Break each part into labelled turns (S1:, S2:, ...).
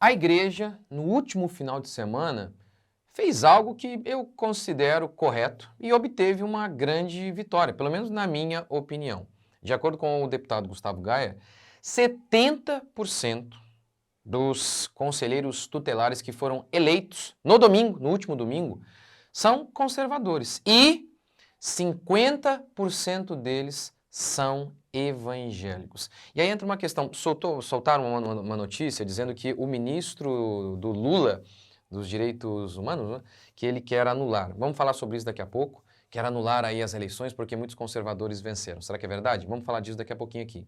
S1: A igreja, no último final de semana, fez algo que eu considero correto e obteve uma grande vitória, pelo menos na minha opinião. De acordo com o deputado Gustavo Gaia, 70% dos conselheiros tutelares que foram eleitos no domingo, no último domingo, são conservadores e 50% deles são evangélicos. E aí entra uma questão, soltaram uma notícia dizendo que o ministro do Lula, dos direitos humanos, né, que ele quer anular. Vamos falar sobre isso daqui a pouco. Quer anular aí as eleições porque muitos conservadores venceram. Será que é verdade? Vamos falar disso daqui a pouquinho aqui.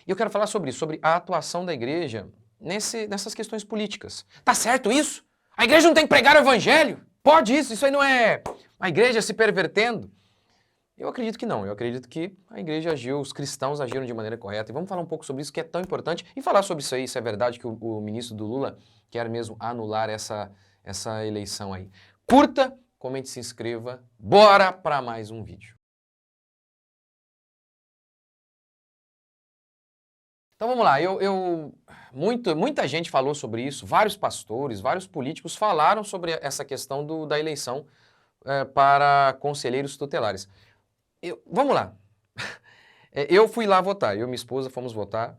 S1: E eu quero falar sobre isso, sobre a atuação da igreja nessas questões políticas. Tá certo isso? A igreja não tem que pregar o evangelho? Pode isso? Isso aí não é a igreja se pervertendo? Eu acredito que não, eu acredito que a igreja agiu, os cristãos agiram de maneira correta. E vamos falar um pouco sobre isso que é tão importante e falar sobre isso aí, se é verdade que o ministro do Lula quer mesmo anular essa eleição aí. Curta, comente, se inscreva, bora para mais um vídeo. Então vamos lá, muita gente falou sobre isso, vários pastores, vários políticos falaram sobre essa questão da eleição para conselheiros tutelares. Vamos lá, eu fui lá votar, eu e minha esposa fomos votar,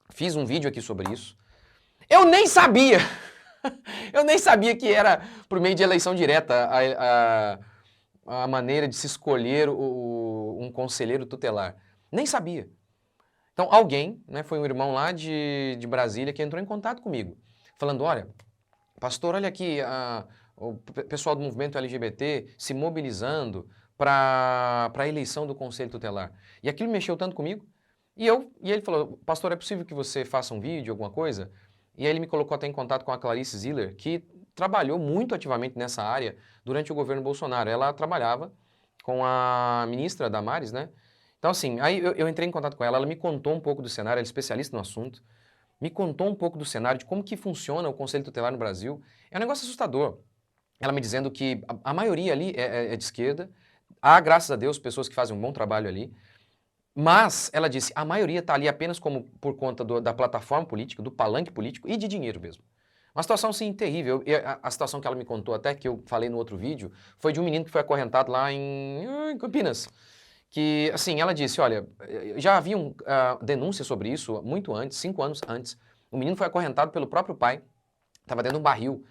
S1: fiz um vídeo aqui sobre isso. Eu nem sabia, eu nem sabia que era por meio de eleição direta a maneira de se escolher um conselheiro tutelar. Nem sabia. Então alguém, né, foi um irmão lá de Brasília que entrou em contato comigo, falando, olha, pastor, olha aqui, o pessoal do movimento LGBT se mobilizando para a eleição do Conselho Tutelar. E aquilo mexeu tanto comigo. E ele falou, pastor, é possível que você faça um vídeo, alguma coisa? E aí ele me colocou até em contato com a Clarice Ziller, que trabalhou muito ativamente nessa área durante o governo Bolsonaro. Ela trabalhava com a ministra Damares, né? Então assim, aí eu entrei em contato com ela, ela me contou um pouco do cenário, ela é especialista no assunto, me contou um pouco do cenário, de como que funciona o Conselho Tutelar no Brasil. É um negócio assustador. Ela me dizendo que a maioria ali é de esquerda, há, graças a Deus, pessoas que fazem um bom trabalho ali, mas, ela disse, a maioria está ali apenas por conta da plataforma política, do palanque político e de dinheiro mesmo. Uma situação, sim, terrível. E a situação que ela me contou, até que eu falei no outro vídeo, foi de um menino que foi acorrentado lá em Campinas. Que, assim, ela disse, olha, já haviam denúncias sobre isso muito antes, 5 anos antes. O menino foi acorrentado pelo próprio pai, estava dentro de um barril.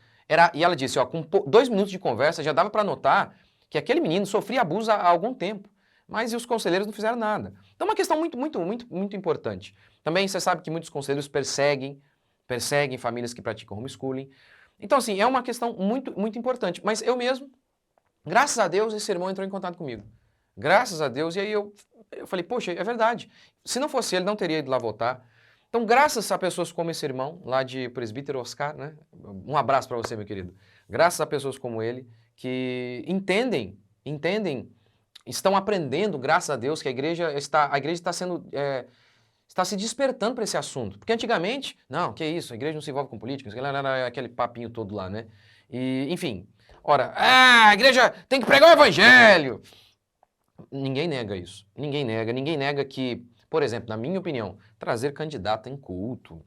S1: E ela disse, ó, com 2 minutos de conversa já dava para notar que aquele menino sofria abuso há algum tempo. Mas os conselheiros não fizeram nada. Então é uma questão muito importante. Também você sabe que muitos conselheiros perseguem famílias que praticam homeschooling. Então, assim, é uma questão muito importante. Mas eu mesmo, graças a Deus, esse irmão entrou em contato comigo. Graças a Deus. E aí eu falei, poxa, é verdade. Se não fosse ele, não teria ido lá votar. Então, graças a pessoas como esse irmão, lá de Presbítero Oscar, né? Um abraço para você, meu querido. Graças a pessoas como ele, que entendem, estão aprendendo, graças a Deus, que a igreja está sendo, está se despertando para esse assunto. Porque antigamente, não, que isso, a igreja não se envolve com política, aquele papinho todo lá, né? E, enfim, ora, a igreja tem que pregar o evangelho. Ninguém nega isso, ninguém nega que, por exemplo, na minha opinião, trazer candidato em culto,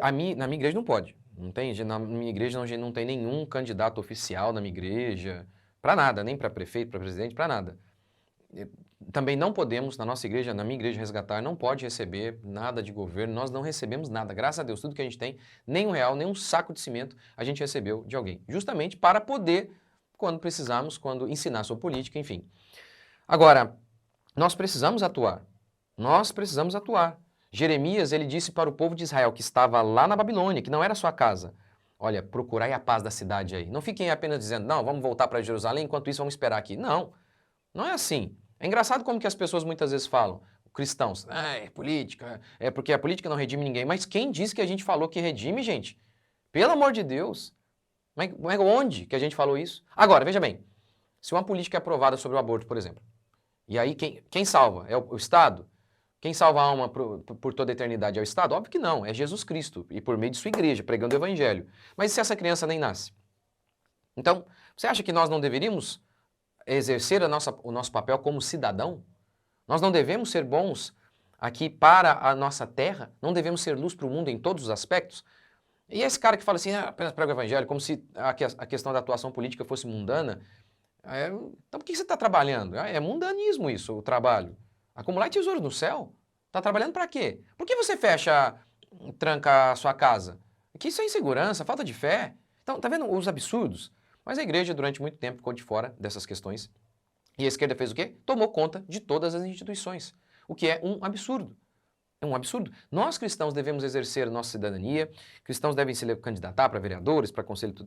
S1: na minha igreja não pode, não tem, na minha igreja não tem nenhum candidato oficial na minha igreja, para nada, nem para prefeito, para presidente, para nada. Também não podemos, na nossa igreja, na minha igreja Resgatar, não pode receber nada de governo, nós não recebemos nada, graças a Deus, tudo que a gente tem, nem R$1, nem um saco de cimento, a gente recebeu de alguém, justamente para poder, quando precisarmos, quando ensinar sua política, enfim. Agora, nós precisamos atuar, Jeremias, ele disse para o povo de Israel que estava lá na Babilônia, que não era sua casa, olha, procurai a paz da cidade aí. Não fiquem apenas dizendo, não, vamos voltar para Jerusalém, enquanto isso vamos esperar aqui. Não, não é assim. É engraçado como que as pessoas muitas vezes falam, cristãos, é política, é porque a política não redime ninguém. Mas quem disse que a gente falou que redime, gente? Pelo amor de Deus. Mas onde que a gente falou isso? Agora, veja bem, se uma política é aprovada sobre o aborto, por exemplo, e aí quem salva? É o Estado? Quem salva a alma por toda a eternidade é o Estado? Óbvio que não, é Jesus Cristo, e por meio de sua igreja, pregando o Evangelho. Mas e se essa criança nem nasce? Então, você acha que nós não deveríamos exercer o nosso papel como cidadão? Nós não devemos ser bons aqui para a nossa terra? Não devemos ser luz para o mundo em todos os aspectos? E esse cara que fala assim, apenas prega o evangelho, como se a questão da atuação política fosse mundana, então por que você está trabalhando? É mundanismo isso, o trabalho. Acumular tesouros no céu? Está trabalhando para quê? Por que você tranca a sua casa? Que isso é insegurança, falta de fé. Então, tá vendo os absurdos? Mas a igreja durante muito tempo ficou de fora dessas questões. E a esquerda fez o quê? Tomou conta de todas as instituições, o que é um absurdo. É um absurdo. Nós cristãos devemos exercer nossa cidadania, cristãos devem se candidatar para vereadores, para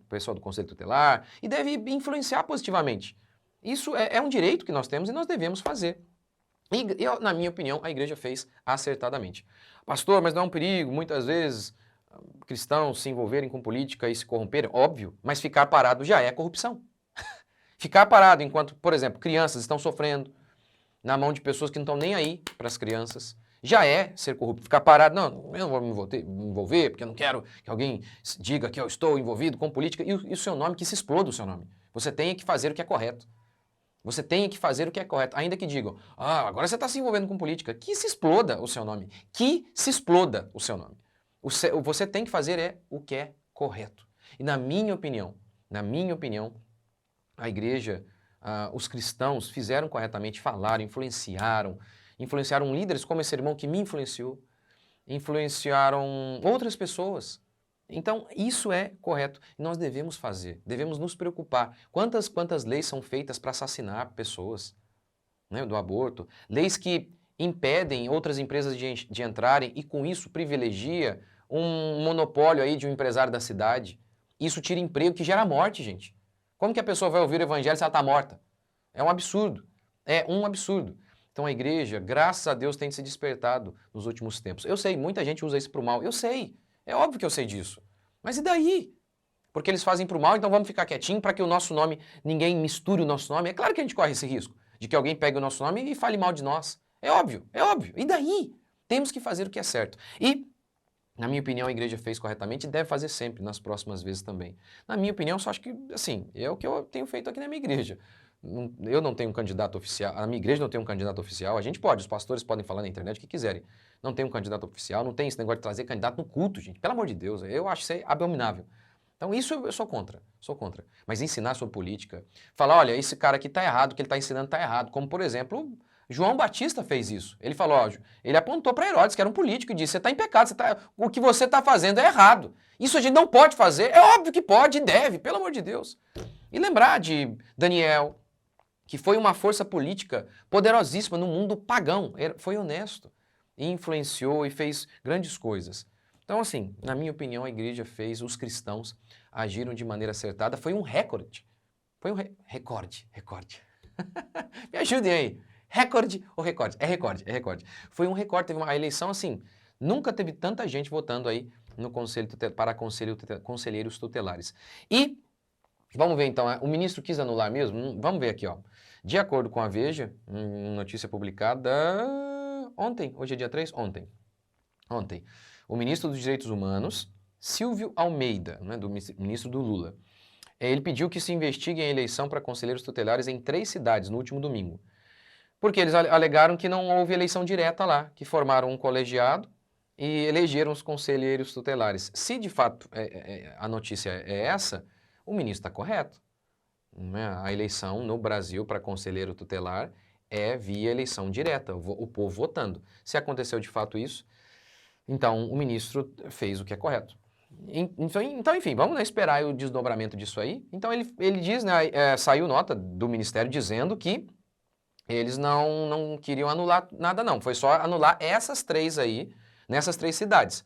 S1: pessoal do Conselho Tutelar, e deve influenciar positivamente. Isso é um direito que nós temos e nós devemos fazer. Na minha opinião, a igreja fez acertadamente. Pastor, mas não é um perigo, muitas vezes, cristãos se envolverem com política e se corromperem? Óbvio, mas ficar parado já é corrupção. Ficar parado enquanto, por exemplo, crianças estão sofrendo na mão de pessoas que não estão nem aí para as crianças, já é ser corrupto. Ficar parado, não, eu não vou me envolver, porque eu não quero que alguém diga que eu estou envolvido com política, e o seu nome, que se exploda o seu nome. Você tem que fazer o que é correto. Você tem que fazer o que é correto, ainda que digam, agora você está se envolvendo com política, que se exploda o seu nome, que se exploda o seu nome. Você tem que fazer o que é correto. E na minha opinião, a igreja, os cristãos fizeram corretamente, falaram, influenciaram líderes como esse irmão que me influenciou, influenciaram outras pessoas. Então, isso é correto e nós devemos fazer, devemos nos preocupar. Quantas leis são feitas para assassinar pessoas, né, do aborto? Leis que impedem outras empresas de entrarem e com isso privilegia um monopólio aí de um empresário da cidade. Isso tira emprego que gera morte, gente. Como que a pessoa vai ouvir o evangelho se ela está morta? É um absurdo. É um absurdo. Então a igreja, graças a Deus, tem se despertado nos últimos tempos. Eu sei, muita gente usa isso para o mal. Eu sei. É óbvio que eu sei disso. Mas e daí? Porque eles fazem para o mal, então vamos ficar quietinho para que o nosso nome, ninguém misture o nosso nome. É claro que a gente corre esse risco de que alguém pegue o nosso nome e fale mal de nós. É óbvio, é óbvio. E daí? Temos que fazer o que é certo. E, na minha opinião, a igreja fez corretamente e deve fazer sempre, nas próximas vezes também. Na minha opinião, só acho que, assim, é o que eu tenho feito aqui na minha igreja. Eu não tenho um candidato oficial, a minha igreja não tem um candidato oficial, a gente pode, os pastores podem falar na internet o que quiserem. Não tem um candidato oficial, não tem esse negócio de trazer candidato no culto, gente. Pelo amor de Deus, eu acho isso aí abominável. Então isso eu sou contra, sou contra. Mas ensinar sobre política, falar, olha, esse cara aqui está errado, o que ele está ensinando está errado. Como, por exemplo, João Batista fez isso. Ele falou, ó, ele apontou para Herodes, que era um político, e disse, você está em pecado, o que você está fazendo é errado. Isso a gente não pode fazer, é óbvio que pode e deve, pelo amor de Deus. E lembrar de Daniel, que foi uma força política poderosíssima no mundo pagão, foi honesto, e influenciou e fez grandes coisas. Então, assim, na minha opinião, a igreja fez, os cristãos agiram de maneira acertada, foi um recorde. Foi um recorde. Me ajudem aí. Recorde ou recorde? É recorde, é recorde. Foi um recorde, teve uma eleição assim, nunca teve tanta gente votando aí no conselheiros tutelares. E, vamos ver então, o ministro quis anular mesmo? Vamos ver aqui, ó. De acordo com a Veja, notícia publicada ontem, hoje é dia 3? Ontem. O ministro dos Direitos Humanos, Silvio Almeida, né, ministro do Lula, ele pediu que se investigue a eleição para conselheiros tutelares em 3 cidades no último domingo. Porque eles alegaram que não houve eleição direta lá, que formaram um colegiado e elegeram os conselheiros tutelares. Se de fato a notícia é essa, o ministro está correto. A eleição no Brasil para conselheiro tutelar é via eleição direta, o povo votando. Se aconteceu de fato isso, então o ministro fez o que é correto. Então, enfim, vamos esperar o desdobramento disso aí. Então ele diz, né, saiu nota do ministério dizendo que eles não queriam anular nada não, foi só anular essas 3 aí, nessas 3 cidades.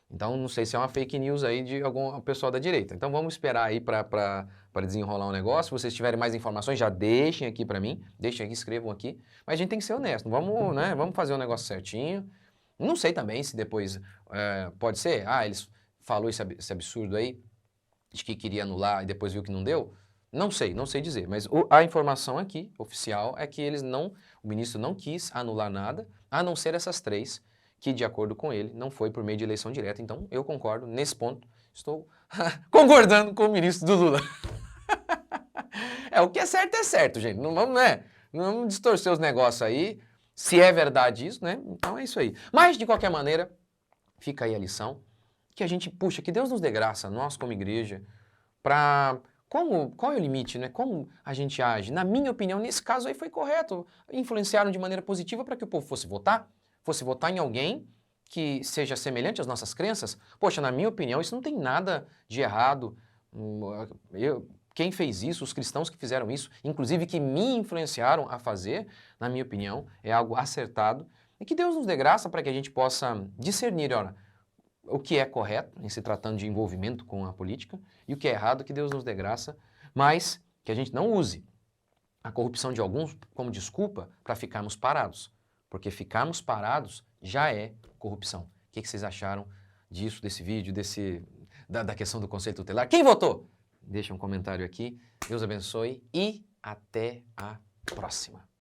S1: Então não sei se é uma fake news aí de algum pessoal da direita. Então vamos esperar aí para desenrolar um negócio. Se vocês tiverem mais informações, já deixem aqui para mim, deixem aqui, escrevam aqui. Mas a gente tem que ser honesto, vamos, né, vamos fazer o negócio certinho. Não sei também se depois pode ser, eles falou esse absurdo aí, de que queria anular e depois viu que não deu. Não sei dizer, mas a informação aqui, oficial, é que o ministro não quis anular nada, a não ser essas 3, que de acordo com ele, não foi por meio de eleição direta. Então, eu concordo, nesse ponto, estou concordando com o ministro do Lula. O que é certo, gente. Não vamos distorcer os negócios aí. Se é verdade isso, né? Então é isso aí. Mas, de qualquer maneira, fica aí a lição, que a gente, puxa, que Deus nos dê graça, nós como igreja, para... Qual é o limite, né? Como a gente age? Na minha opinião, nesse caso aí foi correto. Influenciaram de maneira positiva para que o povo fosse votar em alguém que seja semelhante às nossas crenças. Poxa, na minha opinião, isso não tem nada de errado. Quem fez isso, os cristãos que fizeram isso, inclusive que me influenciaram a fazer, na minha opinião, é algo acertado. E que Deus nos dê graça para que a gente possa discernir, olha, o que é correto, em se tratando de envolvimento com a política, e o que é errado, que Deus nos dê graça, mas que a gente não use a corrupção de alguns como desculpa para ficarmos parados, porque ficarmos parados já é corrupção. O que vocês acharam disso, desse vídeo, da questão do conselho tutelar? Quem votou? Deixa um comentário aqui. Deus abençoe e até a próxima.